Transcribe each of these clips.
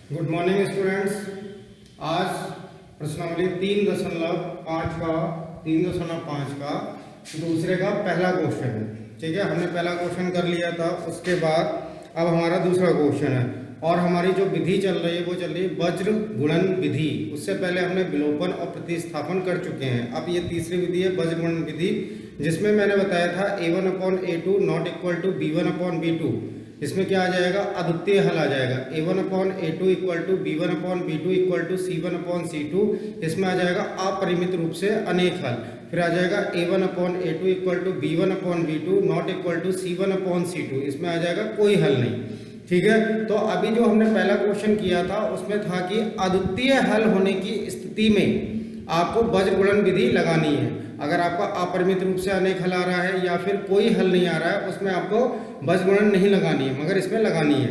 Good morning students. आज प्रश्नावली 3.5 का दूसरे का पहला क्वेश्चन है। ठीक है, हमने पहला क्वेश्चन कर लिया था, उसके बाद अब हमारा दूसरा क्वेश्चन है और हमारी जो विधि चल रही है वो चल रही है वज्र गुणन विधि। उससे पहले हमने विलोपन और प्रतिस्थापन कर चुके हैं। अब ये तीसरी विधि है वज्र गुणन विधि, जिसमें मैंने बताया था a1/a2 not equal to b1/b2। इसमें क्या आ जाएगा, अद्वितीय हल आ जाएगा। a1/a2 equal to b1/b2 equal to c1/c2। इसमें आ जाएगा अपरिमित रूप से अनेक हल। फिर आ जाएगा a1/a2 equal to b1/b2 not equal to c1/c2। इसमें आ जाएगा कोई हल नहीं। ठीक है, तो अभी जो हमने पहला क्वेश्चन किया था उसमें था कि अद्वितीय हल होने की स्थिति में आपको वज्र गुणन विधि लगानी है। अगर आपका अपरिमित रूप से अनेक हल आ रहा है या फिर कोई हल नहीं आ रहा है, उसमें आपको वज्र गुणन नहीं लगानी है, मगर इसमें लगानी है,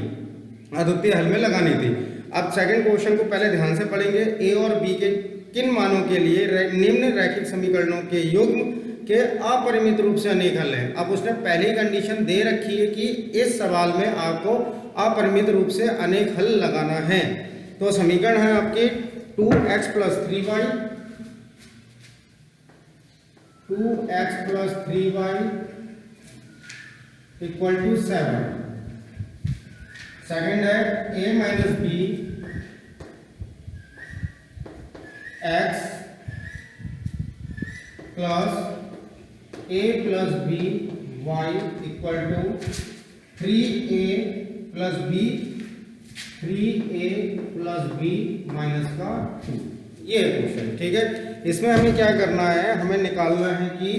अद्वितीय हल में लगानी थी। अब सेकंड क्वेश्चन को पहले ध्यान से पढ़ेंगे। ए और बी के किन मानों के लिए निम्न रैखिक समीकरणों के युग्म के अपरिमित रूप से अनेक हल हैं। अब उसने पहली कंडीशन दे रखी है कि इस सवाल में आपको अपरिमित रूप से अनेक हल लगाना है। तो समीकरण है आपके 2x + 3y equal to 7। Second है a - b x plus a + b y equal to 3a + b minus का 2। ये क्वेश्चन। ठीक है, इसमें हमें क्या करना है, हमें निकालना है कि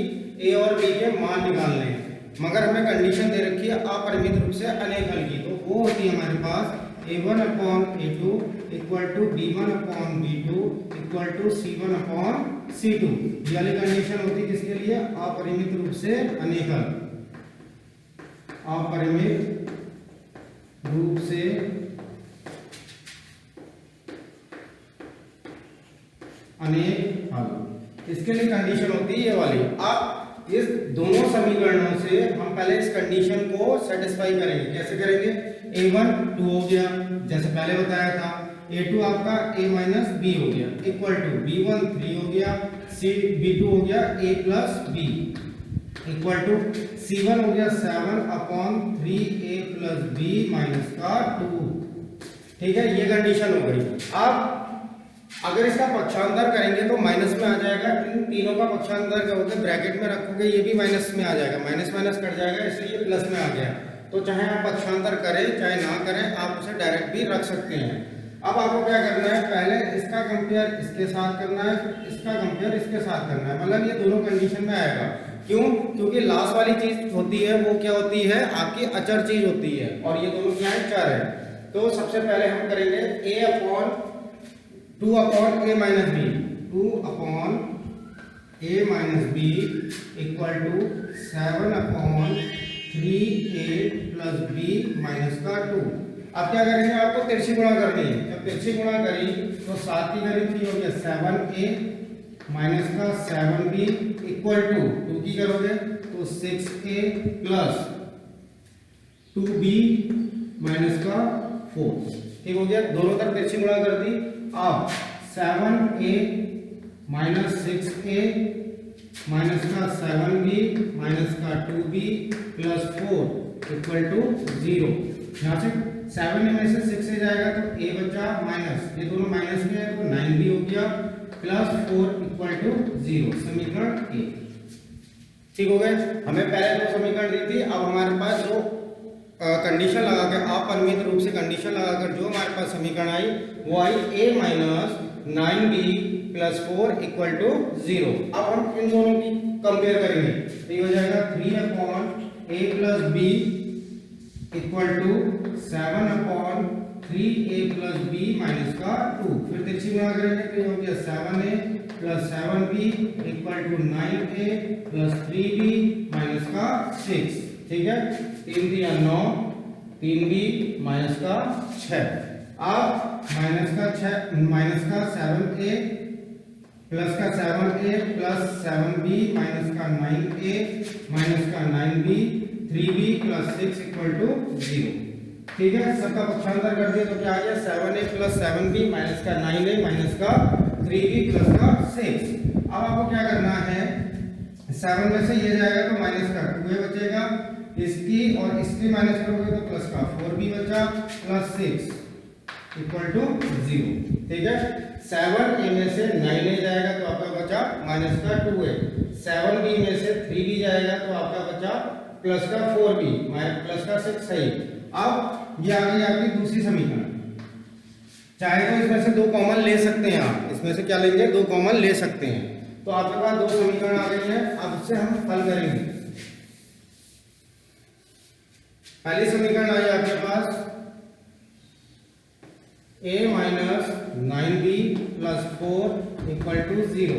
a और b के मान निकालने हैं, मगर हमें कंडीशन दे रखी है अपरिमित रूप से अनेक हल की। तो वो होती है हमारे पास a1/a2 equal to b1/b2 equal to c1/c2। ये वाली कंडीशन होती है किसके लिए, अपरिमित रूप से अनेक हल। अपरिमित रूप से अनेक हल, इसके लिए कंडीशन होती है ये वाली। अब इस दोनों समीकरणों से हम पहले इस कंडीशन को सेटिस्फाई करेंगे। कैसे करेंगे, a1 2 हो गया जैसे पहले बताया था, a2 आपका a - b हो गया इक्वल टू b1 3 हो गया, b2 हो गया a + b equal to c1 हो गया 7/3a + b माइनस का 2। ठीक है, ये कंडीशन हो गई। अब अगर इसका पक्षांतर करेंगे तो माइनस में आ जाएगा। इन तीनों का पक्षांतर करोगे, ब्रैकेट में रखोगे, ये भी माइनस में आ जाएगा, माइनस माइनस कट जाएगा, इसलिए प्लस में आ गया। तो चाहे आप पक्षांतर करें चाहे ना करें, आप उसे डायरेक्ट भी रख सकते हैं। अब आपको क्या करना है, पहले इसका कंपेयर इसके साथ करना है, फिर इसका कंपेयर इसके साथ करना है। मतलब ये दोनों कंडीशन में आएगा। क्यों, क्योंकि लास्ट वाली चीज होती है वो क्या होती है, आपकी अचर चीज होती है, और ये दोनों क्या है, चर है। तो सबसे पहले हम करेंगे a/2/a - b equal to 7/3a + b minus का 2। अब क्या करेंगे, आपको तिरछी गुणा करनी है। जब तिरछी गुणा करी तो 7 की करी 3 हो गया 7a माइनस का 7b इक्वल टू 2 की करोगे तो 6a + 2b माइनस का 4। ठीक हो गया, दोनों तरफ तिरछी गुणा कर दी। अब 7a - 6a माइनस का 7b माइनस का 2b + 4 इक्वल टू 0। यहाँ से 7 में से 6 से जाएगा तो a बचा, माइनस ये दोनों माइनस में है तो 9b हो गया + 4 इक्वल टू 0। समीकरण a। ठीक हो गए, हमें पहले दो समीकरण दी थी। अब हमारे पास जो कंडीशन लगा के अपरिमित रूप से कंडीशन लगाकर जो हमारे पास समीकरण आई वो आई a - 9b + 4 इक्वल टू 0। अब हम इन दोनों की कंपेयर करेंगे तो ये हो जाएगा 3/a + b equal to 7/3a + b minus का 2। फिर तिरछी गुणा करेंगे तो ये हो गया 7a + 7b equal to 9a + 3b minus का 6। ठीक है, 3 × 9 3b माइनस का 6। अब माइनस का 7a प्लस का 7a प्लस 7b माइनस का 9a माइनस का 9b 3b + 6 इक्वल टू 0। ठीक है, सबका पक्षांतर कर दिया तो क्या आ गया 7a प्लस 7b माइनस का 9a माइनस का 3b प्लस का 6। अब आपको क्या करना है, 7 में से ये जाएगा तो माइनस का 2a बचेगा, इसकी और इसकी माइनस करोगे तो प्लस का 4b बचा प्लस 6 इक्वल टू 0। ठीक है, 7a में से 9a जाएगा तो आपका बचा माइनस का 2a, 7b में से 3b जाएगा तो आपका बचा प्लस का 4b प्लस का 6 सही। अब ये आ गई आपकी दूसरी समीकरण। चाहे तो इसमें से 2 कॉमन ले सकते हैं, आप इसमें से क्या लेंगे 2 कॉमन ले सकते हैं। तो आपके पास 2 समीकरण आ गई है, अब इससे हम हल करेंगे। पहली समीकरण आई आपके पास a minus 9b plus 4 equal to 0।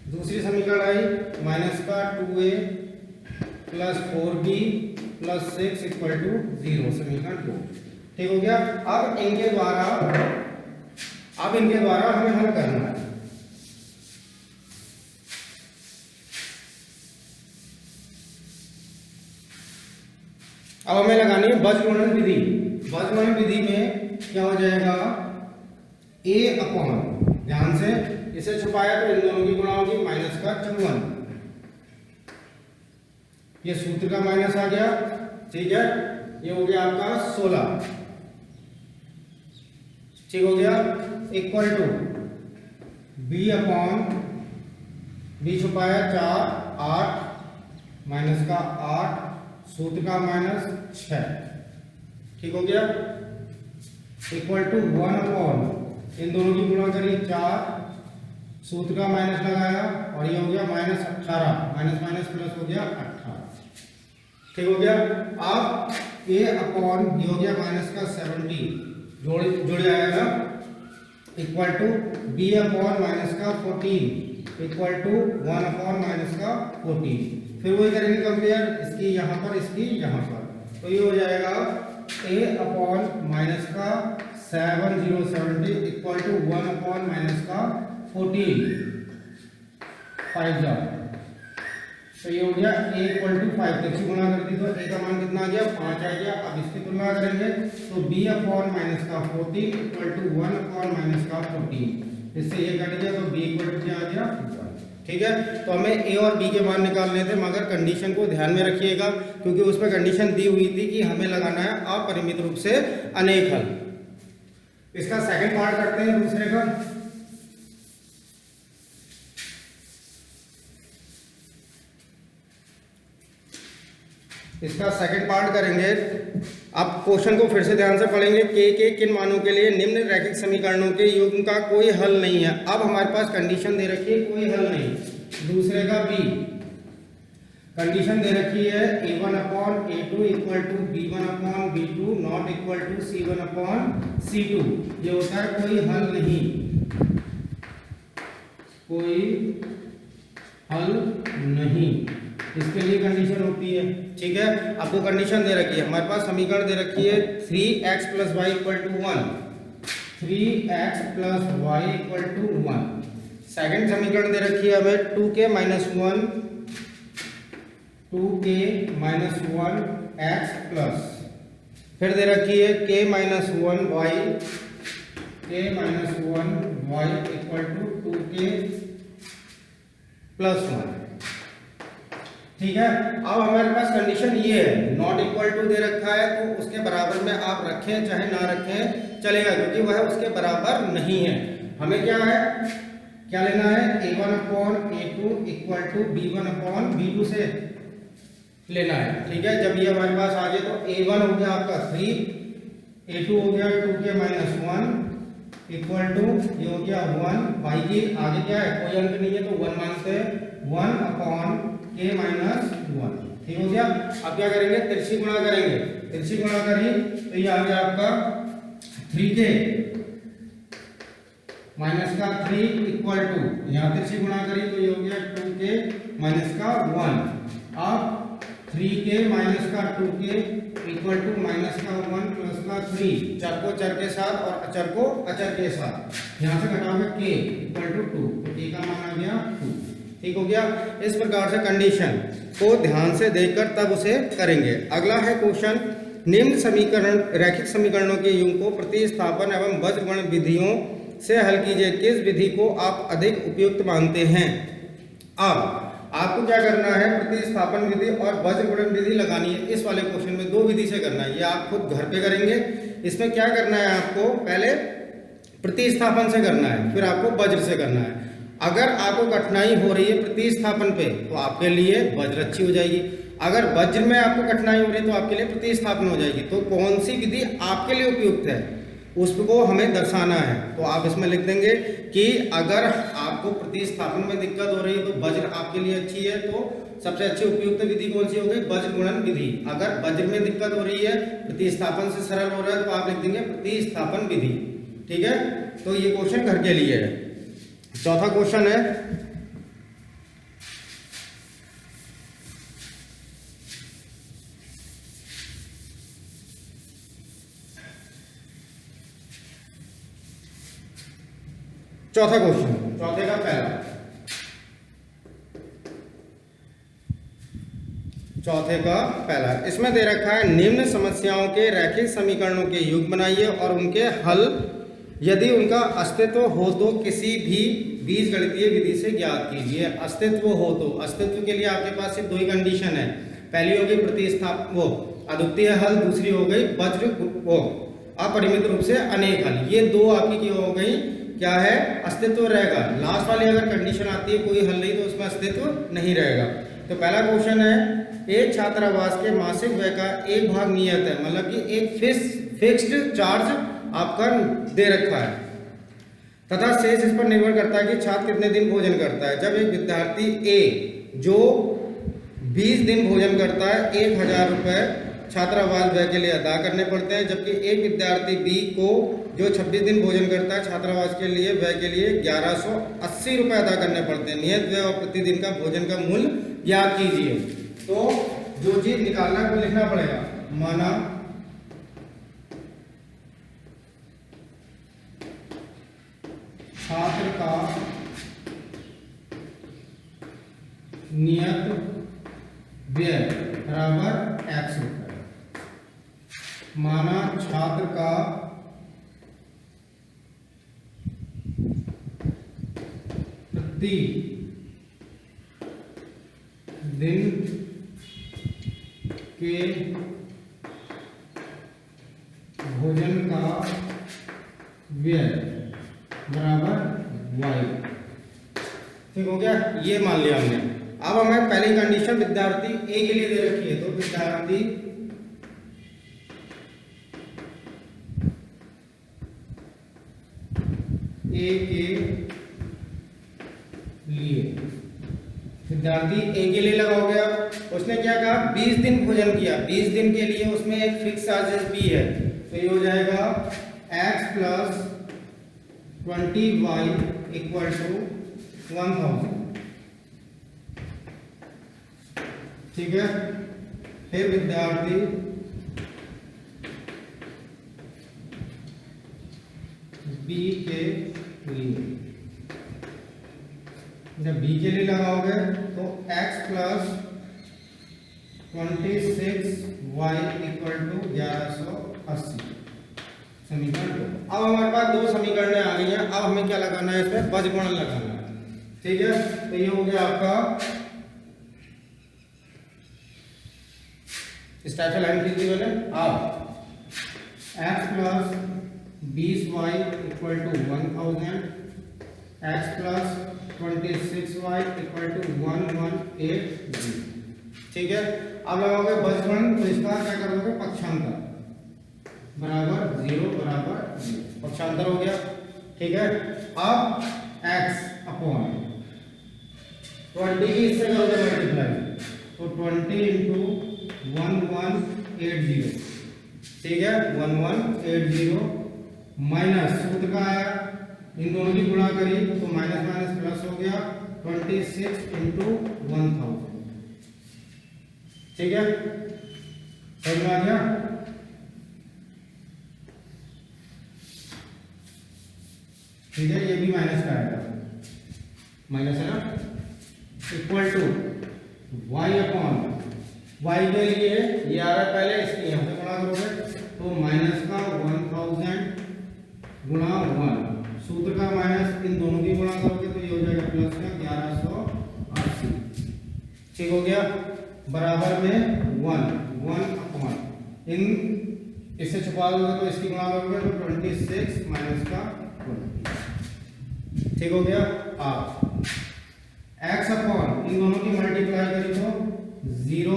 दूसरी समीकरण आई माइनस का 2a plus 4b plus 6 equal to 0, समीकरण 2। ठीक हो गया। अब इनके द्वारा हमें हल करना है। अब हमें लगानी है बीजगणन विधि। बीजगणन विधि में क्या हो जाएगा, a अपॉन, ध्यान से इसे छुपाया तो इन दोनों की गुणा होगी माइनस का 54, ये सूत्र का माइनस आ गया। ठीक है, ये हो गया आपका 16। ठीक हो गया, equal to b upon, b छुपाया 4 8 माइनस का 8 सूत्र का माइनस 6। ठीक हो गया, इक्वल टू 1 अपॉन, इन दोनों की गुणा करी 4 सूत्र का माइनस लगाया और ये हो गया माइनस 18, माइनस माइनस प्लस हो गया 18। ठीक हो गया। अब a अपॉन ये हो गया माइनस का 70 जुड़ जाएगा, equal to b upon minus का 14 इक्वल टू 1 अपॉन माइनस का 14। फिर वही करेंगे कंपेयर, इसकी यहाँ पर इसकी यहाँ पर, तो ये हो जाएगा a अपॉन माइनस का 7070 इक्वल टू 1 अपॉन माइनस का 14 5 जा, तो ये हो गया a इक्वल टू 5। देखिए गुणा कर दी तो a का मान कितना आ गया 5 आ गया। अब इसकी तुलना करेंगे तो b अपॉन माइनस का 14 इक्वल टू 1 अपॉन माइनस का 14, इससे ये कट गया तो b इक्वल टू क्या आ गया 1। ठीक है, तो हमें a और b के मान निकालने थे, मगर कंडीशन को ध्यान में रखिएगा क्योंकि उसमें कंडीशन दी हुई थी कि हमें लगाना है अपरिमित रूप से अनेक हल। इसका सेकंड पार्ट करते हैं दूसरे का। इसका सेकंड पार्ट करेंगे। अब क्वेश्चन को फिर से ध्यान से पढ़ेंगे। के किन मानों के लिए निम्न रैखिक समीकरणों के युग्म का कोई हल नहीं है। अब हमारे पास कंडीशन दे रखी है कोई हल नहीं। दूसरे का बी, कंडीशन दे रखी है a1 upon a2 equal to b1 upon b2 not equal to c1 upon c2। ये होता है कोई हल नहीं, कोई हल नहीं, इसके लिए कंडीशन होती है। ठीक है, आपको कंडीशन दे रखी है, हमारे पास समीकरण दे रखी है 3x plus y equal to 1, 3x plus y equal to 1। Second समीकरण दे रखी है हमें 2k minus 1, 2k minus 1 x plus, फिर दे रखी है k minus 1 y, k minus 1 y equal to 2k plus 1। ठीक है, अब हमारे पास कंडीशन ये है, नॉट इक्वल टू दे रखा है तो उसके बराबर में आप रखें चाहे ना रखें चलेगा, क्योंकि वह उसके बराबर नहीं है। हमें क्या है, क्या लेना है, a1 upon a2 equal to b1 upon b2 से लेना है। ठीक है, जब ये हमारे पास आ गए तो a1 हो गया आपका 3, a2 हो गया 2k माइनस 1 इक्वल टू ये हो गया 1, y की आगे क्या है कोई अंक नहीं है तो 1 मानते हैं, 1 अपॉन k माइनस 1। ठीक हो गया। अब क्या करेंगे, तिरछी गुणा करेंगे, तिरछी गुणा करी तो ये आ गया आपका 3k माइनस का 3 इक्वल टू, यहाँ तिरछी गुणा करी तो ये हो गया 2k माइनस का 1। अब 3k माइनस का 2k इक्वल टू माइनस का 1 प्लस का 3, चर को चर के साथ और अचर को अचर के साथ, यहाँ से घटाओगे k इक्वल टू 2, तो k का मान आ गया 2। ठीक हो गया। इस प्रकार से कंडीशन को ध्यान से देखकर तब उसे करेंगे। अगला है क्वेश्चन निम्न समीकरण रैखिक समीकरणों के युग्म को प्रतिस्थापन एवं वज्रगुणन विधियों से हल कीजिए। किस विधि को आप अधिक उपयुक्त मानते हैं? अब आपको क्या करना है, प्रतिस्थापन विधि और वज्रगुणन विधि लगानी है। इस वाले क्वेश्चन में दो विधि से करना है, ये आप खुद घर पे करेंगे। इसमें क्या करना है, आपको पहले प्रतिस्थापन से करना है, फिर आपको वज्र से करना है। अगर आपको कठिनाई हो रही है प्रतिस्थापन पे तो आपके लिए वज्र अच्छी हो जाएगी, अगर वज्र में आपको कठिनाई हो रही है तो आपके लिए प्रतिस्थापन हो जाएगी। तो कौन सी विधि आपके लिए उपयुक्त है उसको हमें दर्शाना है। तो आप इसमें लिख देंगे कि अगर आपको प्रतिस्थापन में दिक्कत हो रही है तो वज्र आपके लिए अच्छी है, तो सबसे अच्छी उपयुक्त विधि कौन सी हो गई, वज्र गुणन विधि। अगर वज्र में दिक्कत हो रही है, प्रतिस्थापन से सरल हो रहा है, तो आप लिख देंगे प्रतिस्थापन विधि। ठीक है, तो ये क्वेश्चन घर के लिए है। चौथा क्वेश्चन है, चौथे का पहला, इसमें दे रखा है निम्न समस्याओं के रैखिक समीकरणों के युग्म बनाइए और उनके हल यदि उनका अस्तित्व हो तो किसी भी बीजगणितीय विधि से ज्ञात कीजिए। अस्तित्व हो तो, अस्तित्व के लिए आपके पास सिर्फ दो ही कंडीशन है, पहली होगी अद्वितीय हल, दूसरी हो गई वज्र अपरिमित रूप से अनेक हल। ये दो आपकी क्या हो गई, क्या है, अस्तित्व रहेगा। लास्ट वाली अगर कंडीशन आती है कोई हल नहीं तो उसमें अस्तित्व नहीं रहेगा। तो पहला क्वेश्चन है, एक छात्रावास के मासिक व्यय का एक भाग नियत है, मतलब कि एक फिक्स्ड चार्ज आपका दे रखा है तथा शेष इस पर निर्भर करता है कि छात्र कितने दिन भोजन करता है। जब एक विद्यार्थी ए जो 20 दिन भोजन करता है 1000 रुपये छात्रावास व्यय के लिए अदा करने पड़ते हैं, जबकि एक विद्यार्थी बी को जो 26 दिन भोजन करता है छात्रावास के लिए व्यय के लिए 1180 रुपये अदा करने पड़ते हैं। नियत व्यय और प्रतिदिन का भोजन का मूल्य ज्ञात कीजिए। तो जो चीज निकालना है वो लिखना पड़ेगा। माना छात्र का नियत व्यय बराबर x रुपये, माना छात्र का प्रति दिन के भोजन का व्यय बराबर y। ठीक हो गया, ये मान लिया हमने। अब हमें पहली कंडीशन विद्यार्थी ए के लिए दे रखी है, तो विद्यार्थी ए के लिए लगा हो गया। उसने क्या कहा, 20 दिन भोजन किया, 20 दिन के लिए उसमें एक फिक्स चार्जेस भी है, तो ये हो जाएगा x plus 20y equal to 1000। ठीक है, फिर विद्यार्थी बी के लिए, जब बी के लिए लगाओगे तो x plus 26y equal to 1180 समीकरण। अब हमारे पास दो समीकरण आ गई हैं। अब हमें क्या लगाना है, इसमें वज्रगुणन लगाना है। ठीक है, तो ये हो गया आपका, इस टाइप से लाइन खींची मैंने। अब x plus 20y equal to 1000, x plus 26y equal to 1180। ठीक है, अब लगाओगे वज्रगुणन, तो इसका क्या करोगे, पक्षांतर बराबर 0 बराबर 0, पक्षांतर हो गया। ठीक है, अब x अपॉन 20 की इससे करोगे मल्टीप्लाई, तो 20 इंटू 1180। ठीक है, 1180 माइनस सूत्र का आया, इन दोनों की गुणा करी तो माइनस माइनस प्लस हो गया 26 इंटू 1000। ठीक है, समझ में आ गया। ठीक है, ये भी माइनस का आएगा, माइनस है ना, equal to y upon y के लिए ये आ रहा है पहले, इसकी यहां से गुणा गुणा करोगे तो माइनस का 1000 गुणा 1, सूत्र का माइनस इन दोनों की गुणा करोगे तो ये हो जाएगा प्लस का 1180। ठीक हो गया, बराबर में 1 अपॉन इन इससे छुपा दोगे तो इसकी गुणा करोगे तो 26 माइनस का 20। ठीक हो गया। अब x अपॉन इन दोनों की मल्टीप्लाई करी तो 0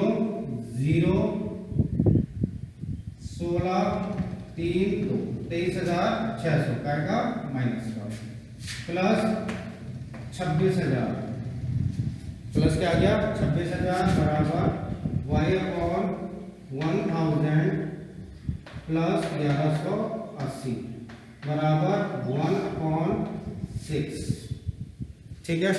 0 16 3 2 23,600 का माइनस का प्लस 26,000 प्लस क्या आ गया 26,000 बराबर y अपॉन 1000 प्लस 1180 बराबर 1/6। ठीक है,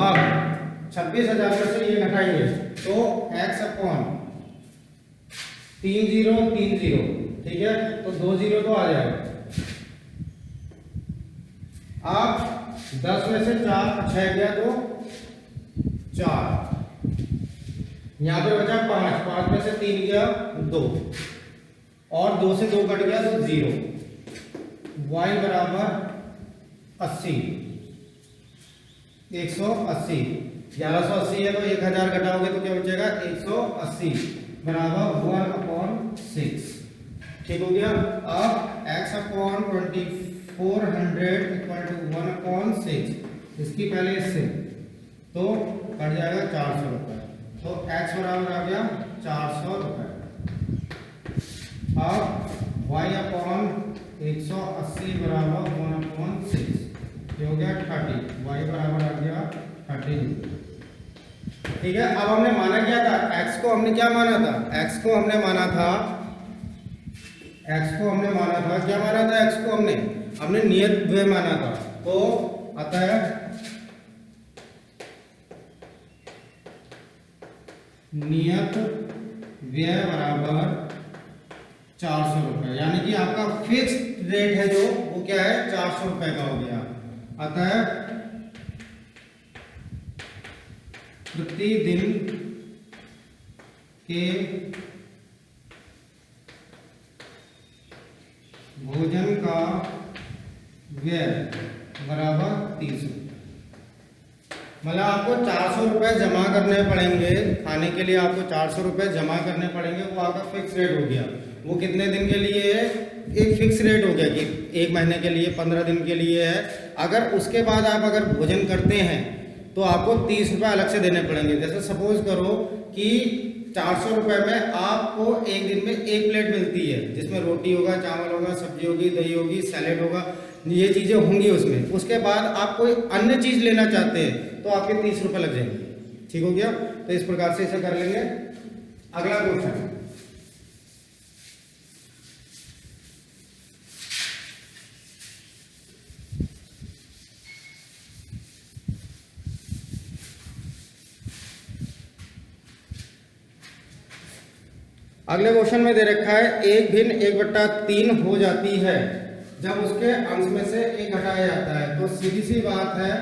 अब 26,000 में से ये घटाएंगे तो x अपॉन 3030, ठीक है, तो 2 0 तो आ जाएगा। अब 10 में से 4 6 गया तो 4, यहां पे बचा 5, 5 में से 3 गया 2 और 2 से 2 कट गया तो 0। y बराबर 80 180, 1180 है तो 1000 घटाओगे तो क्या बचेगा 180 बराबर 1/6। ठीक हो गया। अब x अपॉन 2400 इक्वल टू 1/6, इसकी पहले इससे तो कट जाएगा 400 रुपये, तो x बराबर आ गया 400 रुपये। अब y अपॉन 180 बराबर 1/6 हो गया 30, y बराबर आ गया 30। ठीक है, अब हमने माना क्या था, x को हमने क्या माना था, x को हमने माना था क्या माना था, x को हमने नियत व्यय माना था। तो अतः नियत व्यय बराबर 400 रुपये, यानी कि आपका फिक्स रेट है जो वो क्या है 400 रुपये का हो गया। अतः प्रतिदिन के भोजन का व्यय बराबर 30 रुपये। मतलब आपको 400 रुपये जमा करने पड़ेंगे, खाने के लिए आपको 400 रुपये जमा करने पड़ेंगे। वो आपका फिक्स रेट हो गया। वो कितने दिन के लिए है, एक फिक्स रेट हो गया कि 1 महीने के लिए, 15 दिन के लिए है। अगर उसके बाद आप अगर भोजन करते हैं तो आपको 30 रुपये अलग से देने पड़ेंगे। जैसे सपोज करो कि 400 रुपये में आपको एक दिन में एक प्लेट मिलती है जिसमें रोटी होगा, चावल होगा, सब्जी होगी, दही होगी, सैलेड होगा, ये चीज़ें होंगी उसमें। उसके बाद आप कोई अन्य चीज़ लेना चाहते हैं तो आपके 30 रुपये लग जाएंगे। ठीक हो गया, तो इस प्रकार से इसे कर लेंगे। अगला क्वेश्चन, अगले क्वेश्चन में दे रखा है 1 भिन्न 1/3 हो जाती है जब उसके अंश में से 1 घटाया जाता है। तो सीधी सी बात है,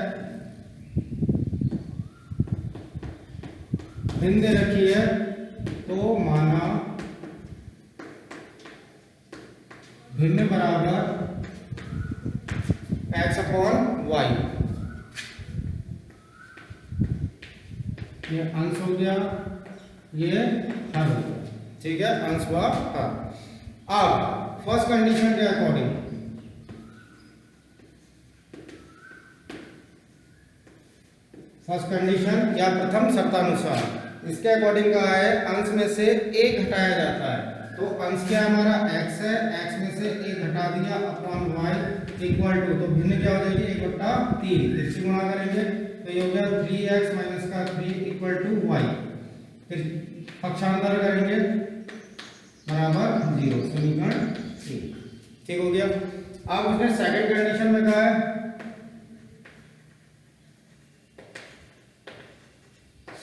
भिन्न दे रखी है तो माना भिन्न बराबर x अपॉन y, ये अंश हो गया, ये हर हो गया। ठीक है, अंश हुआ हर। अब फर्स्ट कंडीशन के अकॉर्डिंग या प्रथम शर्तानुसार इसके अकॉर्डिंग कहा है अंश में से 1 घटाया जाता है। तो अंश क्या हमारा x है, x में से 1 घटा दिया अपॉन y इक्वल टू, तो भिन्न क्या हो जाएगी 1/3, इससे गुणा करेंगे तो ये हो गया 3x माइनस का 3 इक्वल टू y। फिर पक्षांतर करेंगे बराबर 0, समीकरण 1। ठीक हो गया। अब उसने सेकंड कंडीशन में कहा है,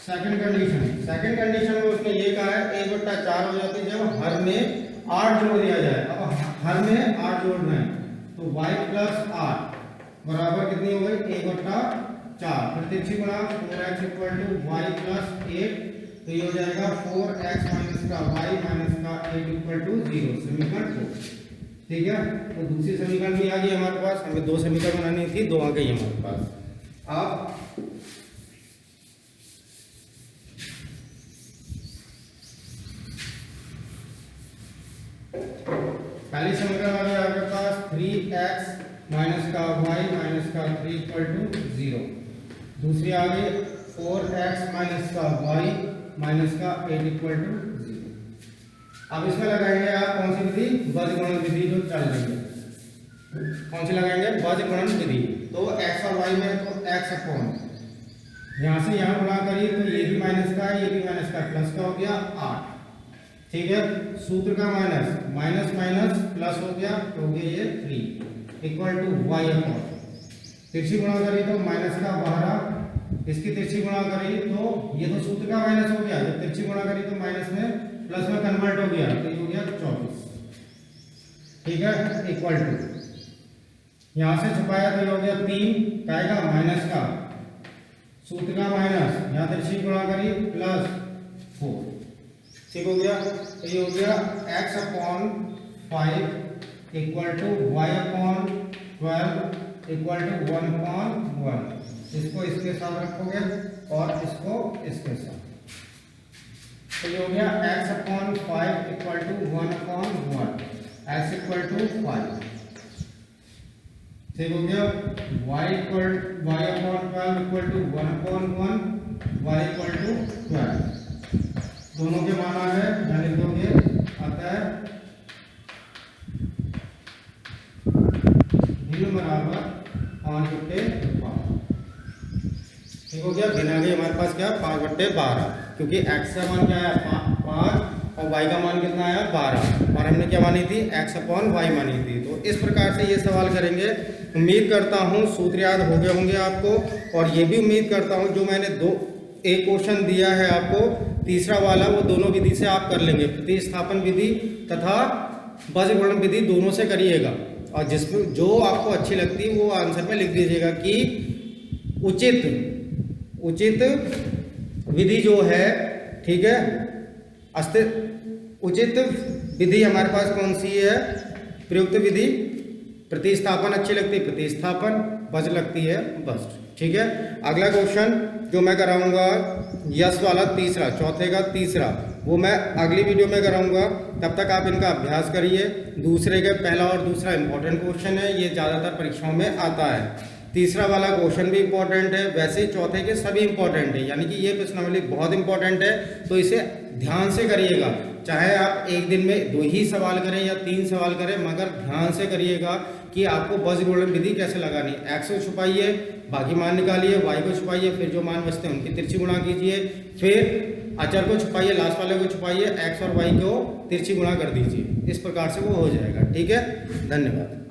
सेकंड कंडीशन में उसने ये कहा है 1/4 हो जाती है जब हर में 8 जोड़ दिया जाए। अब हर में 8 जोड़ना है तो y प्लस 8 बराबर कितनी हो गई 1/4। फिर तिरछी गुणा 4x equal to Y plus 8, तो ये हो जाएगा 4x माइनस का y माइनस का 8 इक्वल टू 0, समीकरण 4। ठीक है, तो दूसरी समीकरण भी आ गई हमारे पास। हमें 2 समीकरण बनानी थी, 2 आ गई हमारे पास। अब पहली समीकरण आ गई आपके पास 3x माइनस का y माइनस का 3 इक्वल टू 0। दूसरी आ गई 4x माइनस का y माइनस का 8 इक्वल टू 0। अब इसमें लगाएंगे आप कौन सी विधि, बीजगणन विधि जो चल रही है। कौन सी लगाएंगे, बीजगणन विधि। तो x और y में तो x अपॉन यहाँ से यहाँ गुणा करिए तो ये भी माइनस का है, ये भी माइनस का, प्लस का हो गया 8। ठीक है, सूत्र का माइनस माइनस माइनस प्लस हो गया, तो हो गया ये 3 इक्वल टू y अपॉन, तिरछी गुणा करिए तो माइनस का 12, इसकी तिरछी गुणा करिए तो ये तो सूत्र का माइनस हो गया, जब तिरछी गुणा करिए तो माइनस में प्लस में कन्वर्ट हो गया, तो ये हो गया 24। ठीक है, इक्वल टू यहां से छुपाया तो ये हो गया 3 पाएगा माइनस का, सूत्र का माइनस, यहाँ तिरछी गुणा करिए प्लस 4। ठीक हो गया, तो ये हो गया x upon 5 equal to y upon 12 equal to 1/1। इसको इसके साथ रखोगे और इसको इसके साथ, तो ये हो गया x upon 5 equal to 1/1, x equal to 5। ठीक हो गया, y upon 12 equal to 1/1, y equal to 12। दोनों के मान आ गए, यहाँ लिख दोगे, अतः भिन्न बराबर 5/12। ठीक हो गया, भिन्न आ गई हमारे पास क्या 5/12, क्योंकि x का मान क्या है 5 और y का मान कितना आया 12, और हमने क्या मानी थी x अपॉन y मानी थी। तो इस प्रकार से ये सवाल करेंगे। उम्मीद करता हूँ सूत्र याद हो गए होंगे आपको, और ये भी उम्मीद करता हूँ जो मैंने एक क्वेश्चन दिया है आपको तीसरा वाला, वो दोनों विधि से आप कर लेंगे, प्रतिस्थापन विधि तथा बीजगणन विधि दोनों से करिएगा, और जिसमें जो आपको अच्छी लगती है वो आंसर में लिख दीजिएगा कि उचित विधि जो है। ठीक है, उचित विधि हमारे पास कौन सी है, प्रयुक्त विधि। प्रतिस्थापन अच्छी लगती है प्रतिस्थापन, बज लगती है बस। ठीक है, अगला क्वेश्चन जो मैं कराऊंगा यस वाला तीसरा, चौथे का तीसरा, वो मैं अगली वीडियो में कराऊंगा। तब तक आप इनका अभ्यास करिए। दूसरे के पहला और दूसरा इंपॉर्टेंट क्वेश्चन है, ये ज़्यादातर परीक्षाओं में आता है। तीसरा वाला क्वेश्चन भी इंपॉर्टेंट है, वैसे ही चौथे के सभी इंपॉर्टेंट है, यानी कि ये प्रश्नावली बहुत इंपॉर्टेंट है, तो इसे ध्यान से करिएगा। चाहे आप एक दिन में 2 ही सवाल करें या 3 सवाल करें, मगर ध्यान से करिएगा कि आपको बीजगणन विधि कैसे लगानी। x को छुपाइए, बाकी मान निकालिए, y को छुपाइए, फिर जो मान बचते हैं उनकी तिरछी गुणा कीजिए, फिर अचर को छुपाइए, लास्ट वाले को छुपाइए, x और y को तिरछी गुणा कर दीजिए। इस प्रकार से वो हो जाएगा। ठीक है, धन्यवाद।